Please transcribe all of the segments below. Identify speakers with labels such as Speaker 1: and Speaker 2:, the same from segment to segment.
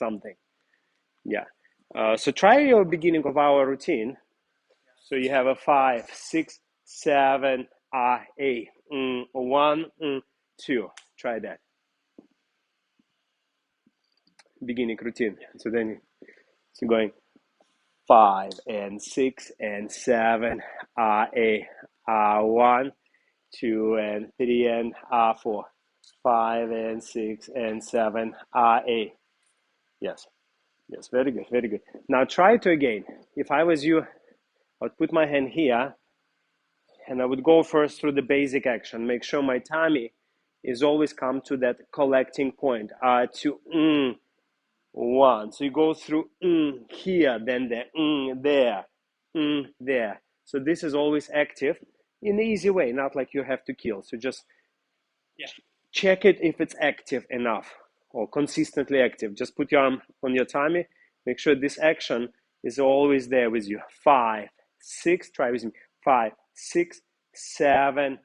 Speaker 1: something. Yeah. So try your beginning of our routine. So you have a 5, 6, 7, 8, 1, 2. Try that. Beginning routine. So then you're going 5 and 6 and 7, 8, 1, 2 and 3 and 4, 5 and 6 and 7, 8. Yes, yes, very good, very good. Now try it again. If I was you, I would put my hand here and I would go first through the basic action. Make sure my tummy is always come to that collecting point. To 1. So you go through here, then there, there. So this is always active in an easy way, not like you have to kill. So just check it if it's active enough or consistently active. Just put your arm on your tummy. Make sure this action is always there with you. 5, 6, try with me. 5, 6, 7,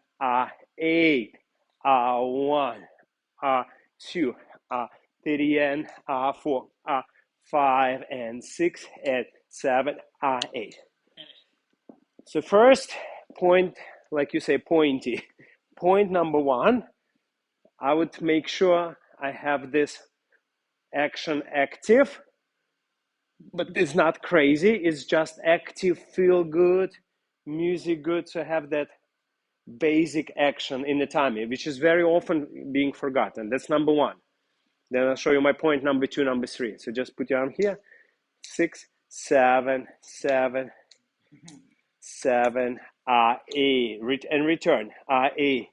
Speaker 1: 8, 1, 2, 3 and 4, 5 and 6 and 7, 8. So first point, like you say, pointy. Point number 1, I would make sure I have this action active, but it's not crazy. It's just active, feel good, music good. So have that basic action in the tummy, which is very often being forgotten. That's number 1. Then I'll show you my point number 2, number 3. So just put your arm here. 6, 7, 7, 7, 8, and return. 8.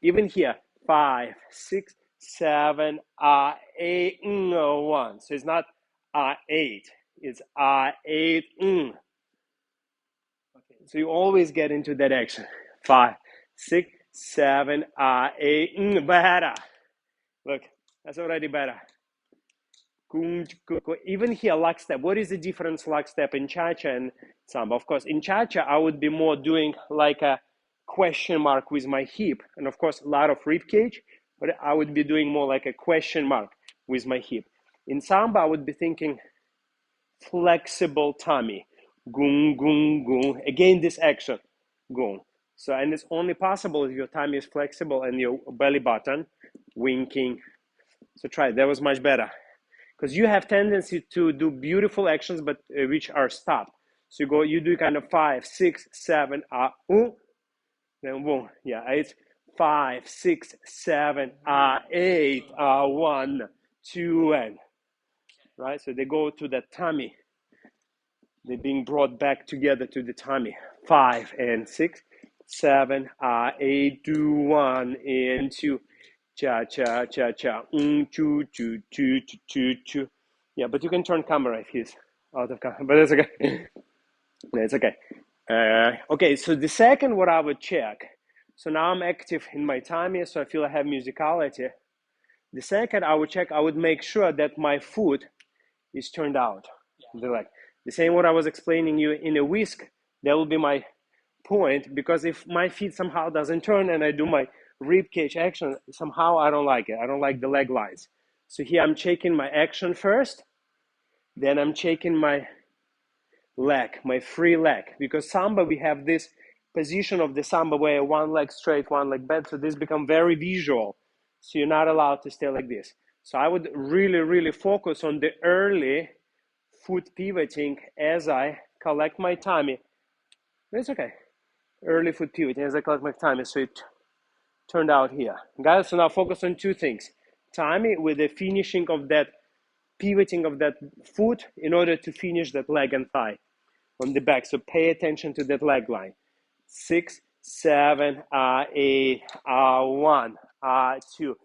Speaker 1: Even here, 5, 6, 7, 8, 1. So it's not 8. It's 8. Okay. So you always get into that action. 5, 6, 7, 8. Better. Look, that's already better. Even here, lockstep. What is the difference lockstep in cha-cha and samba? Of course, in cha-cha, I would be more doing like a question mark with my hip. And of course, a lot of rib cage, but I would be doing more like a question mark with my hip. In samba, I would be thinking flexible tummy. Gung, gung, gung. Again, this action. Gung. So, and it's only possible if your tummy is flexible and your belly button winking. So try it. That was much better. Because you have tendency to do beautiful actions, but which are stopped. So you do kind of 5, 6, 7, then boom. Yeah, it's 5, 6, 7, 8, 1, 2, and right. So they go to the tummy. They're being brought back together to the tummy. 5 and 6, 7, 8, 2, 1 and 2. Cha cha cha cha. Choo choo choo choo choo. Yeah, but you can turn camera if he's out of camera. But that's okay. It's okay. Okay, so the second what I would check. So now I'm active in my tummy, so I feel I have musicality. The second I would check, I would make sure that my foot is turned out. The leg. The same what I was explaining you in a whisk. That will be my point, because if my feet somehow doesn't turn and I do my rib cage action, somehow I don't like it. I don't like the leg lines. So here I'm checking my action first, then I'm checking my leg, my free leg, because samba we have this position of the samba where one leg straight, one leg bent, so this become very visual. So you're not allowed to stay like this. So I would really focus on the early foot pivoting as I collect my tummy. It's okay. Early foot pivoting as I collect my tummy, so it turned out here. Guys, so now focus on 2 things. Tummy with the finishing of that pivoting of that foot in order to finish that leg and thigh on the back. So pay attention to that leg line. 6, 7, 8, 1, 2.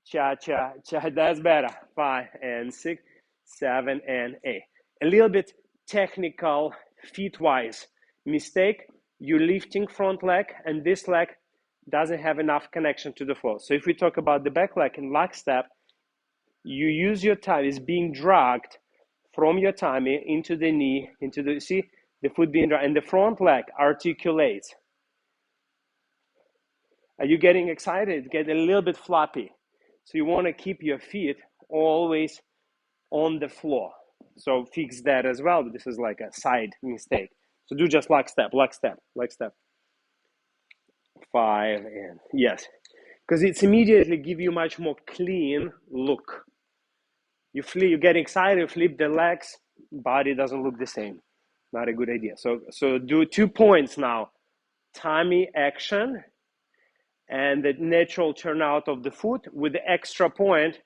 Speaker 1: Cha, cha, cha. That's better. 5 and 6, 7 and 8. A little bit technical feet-wise mistake. You're lifting front leg and this leg doesn't have enough connection to the floor. So if we talk about the back leg in lockstep, you use your tummy, it's being dragged from your tummy into the knee, into the, see, the foot being dragged, and the front leg articulates. Are you getting excited? Get a little bit floppy. So you want to keep your feet always on the floor. So fix that as well. This is like a side mistake. So do just lock step, lock step, lock step. 5 and yes, because it's immediately give you much more clean look. You flip, you get excited, flip the legs, body doesn't look the same. Not a good idea. So do 2 points now. Tummy action and the natural turnout of the foot with the extra point,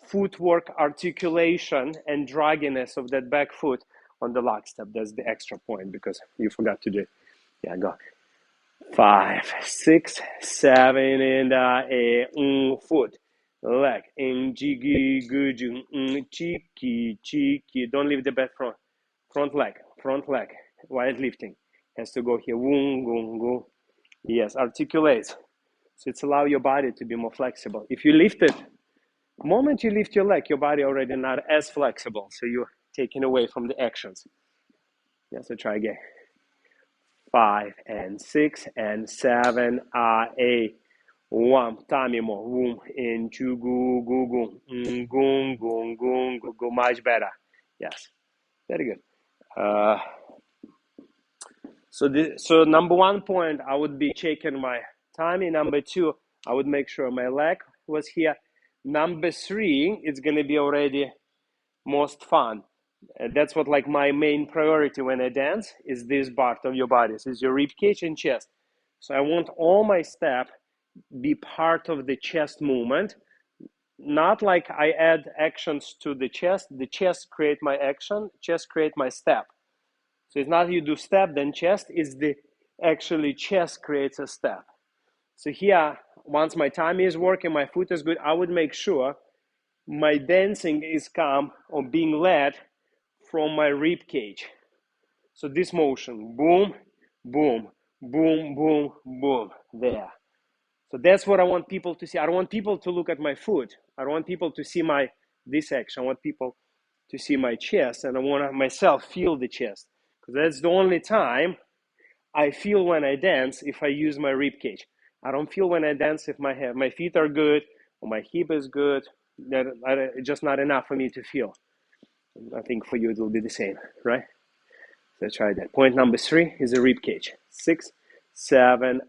Speaker 1: footwork articulation and dragginess of that back foot on the lock step. That's the extra point because you forgot to do it. Yeah, go. 5, 6, 7, and 8, foot, leg, jiggy, good, cheeky, cheeky. Don't leave the back front leg, while lifting. Has to go here, woom, goom, go. Yes, articulates. So it's allow your body to be more flexible. If you lift it, the moment you lift your leg, your body already not as flexible. So you're taking away from the actions. Yeah, so try again. 5 and 6 and 7, 8, 1. Tummy more. Boom. Into go, go, go. Go, go, go, go, go. Much better. Yes. Very good. So number 1 point, I would be checking my tummy. Number 2, I would make sure my leg was here. Number 3, it's going to be already most fun. That's what like my main priority when I dance is this part of your body. So it's your rib cage and chest. So I want all my step be part of the chest movement. Not like I add actions to the chest create my action, chest create my step. So it's not you do step then chest, it's the actually chest creates a step. So here, once my tummy is working, my foot is good, I would make sure my dancing is come or being led from my rib cage. So this motion, boom, boom, boom, boom, boom, there. So that's what I want people to see. I don't want people to look at my foot. I don't want people to see this action. I want people to see my chest, and I want myself feel the chest. Because that's the only time I feel when I dance if I use my rib cage. I don't feel when I dance if my feet are good or my hip is good. It's just not enough for me to feel. I think for you it will be the same, right? Let's try that. Point number 3 is a rib cage. 6, 7,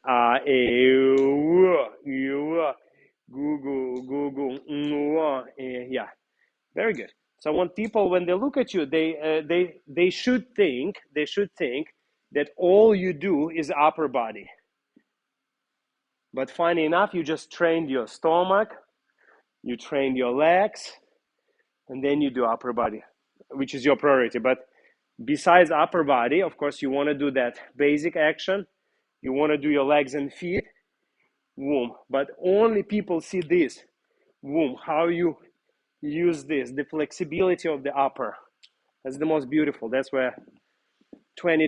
Speaker 1: yeah, very good. So I want people when they look at you, they should think that all you do is upper body. But funny enough, you just trained your stomach, you trained your legs, and then you do upper body, which is your priority. But besides upper body, of course, you want to do that basic action. You want to do your legs and feet, boom. But only people see this, boom, how you use this, the flexibility of the upper. That's the most beautiful. That's where 2020